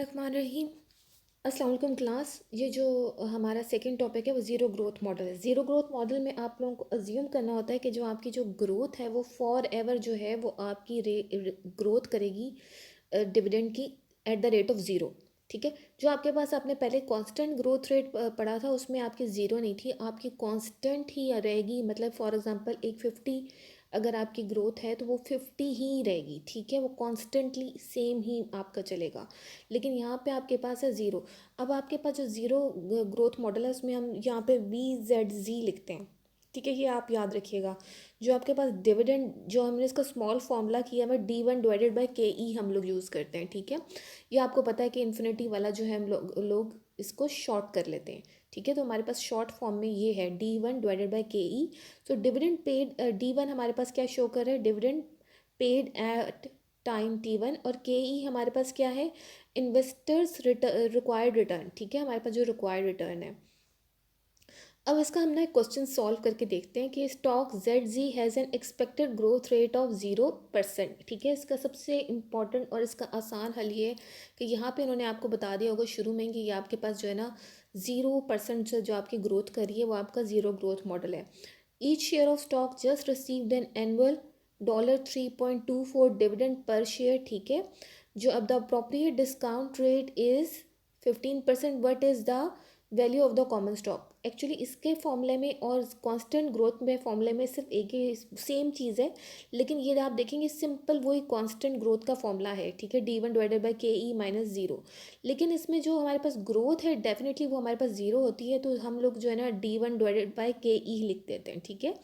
बिस्मिल्लाहिर्रहमानिर्रहीम। अस्सलाम वालेकुम क्लास। ये जो हमारा सेकंड टॉपिक है वो ज़ीरो ग्रोथ मॉडल है। ज़ीरो ग्रोथ मॉडल में आप लोगों को अज्यूम करना होता है कि जो आपकी जो ग्रोथ है वो फॉर एवर जो है वो आपकी ग्रोथ करेगी डिविडेंड की at the rate of zero. ठीक है, जो आपके पास आपने पहले कांस्टेंट ग्रोथ रेट पढ़ा था उसमें आपकी ज़ीरो नहीं थी, आपकी कांस्टेंट ही रहेगी। मतलब फॉर एग्जांपल एक 50 अगर आपकी ग्रोथ है तो वो 50 ही रहेगी। ठीक है, वो कॉन्स्टेंटली सेम ही आपका चलेगा। लेकिन यहाँ पे आपके पास है ज़ीरो। अब आपके पास जो ज़ीरो ग्रोथ मॉडल है उसमें हम यहाँ पे VZZ लिखते हैं। ठीक है, ये आप याद रखिएगा। जो आपके पास डिविडेंड, जो हमने इसका स्मॉल फार्मूला किया है D1 डिवाइडेड बाई KE हम लोग यूज़ करते हैं। ठीक है, ये आपको पता है कि इन्फिनिटी वाला जो है हम लोग इसको शॉर्ट कर लेते हैं। ठीक है, तो हमारे पास शॉर्ट फॉर्म में ये है D1 divided by KE। So dividend paid D1 हमारे पास क्या शो कर रहा है, dividend paid at time T1, और KE हमारे पास क्या है, इन्वेस्टर्स रिक्वायर्ड रिटर्न। ठीक है, हमारे पास जो रिक्वायर्ड रिटर्न है। अब इसका हम ना एक क्वेश्चन सॉल्व करके देखते हैं कि stock ZZ has an expected growth rate of 0%। ठीक है, इसका सबसे इम्पॉर्टेंट और इसका आसान हल ये है कि यहाँ पे इन्होंने आपको बता दिया होगा शुरू में कि ये आपके पास जो है ना 0% से जो आपकी ग्रोथ करी है वो आपका ज़ीरो ग्रोथ मॉडल है। Each share of stock just received an annual $3.24 dividend per share. ठीक है, जो अब the appropriate discount rate is 15%। What is the value of the common stock. Actually इसके फॉर्मूले में और कांस्टेंट ग्रोथ में फॉर्मूले में सिर्फ एक ही सेम चीज़ है, लेकिन ये आप देखेंगे सिंपल वही कांस्टेंट ग्रोथ का फॉर्मूला है। ठीक है, D1 divided by KE minus zero. लेकिन इसमें जो हमारे पास ग्रोथ है डेफिनेटली वो हमारे पास ज़ीरो होती है, तो हम लोग जो है ना D1 डिवाइडेड बाई KE लिख देते हैं। ठीक है,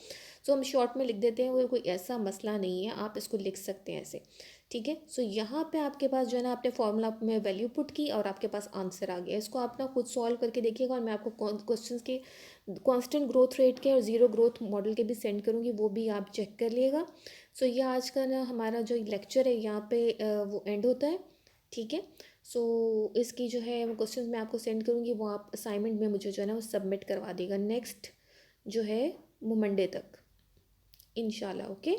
सो हम शॉर्ट में लिख देते हैं, वो कोई ऐसा मसला नहीं है, आप इसको लिख सकते हैं ऐसे। ठीक है, सो यहाँ पे आपके पास जो है ना आपने फॉर्मूला में वैल्यू पुट की और आपके पास आंसर आ गया। इसको आप ना खुद सॉल्व करके देखिएगा और मैं आपको क्वेश्चंस के कांस्टेंट ग्रोथ रेट के और ज़ीरो ग्रोथ मॉडल के भी सेंड करूँगी, वो भी आप चेक कर लिएगा। सो ये आज का ना हमारा जो लेक्चर है यहाँ पे वो एंड होता है। ठीक है, सो इसकी जो है क्वेश्चन मैं आपको सेंड करूँगी, वो आप असाइनमेंट में मुझे जो है ना वो सबमिट करवा देगा नेक्स्ट जो है वो मंडे तक इंशाल्लाह। ओके।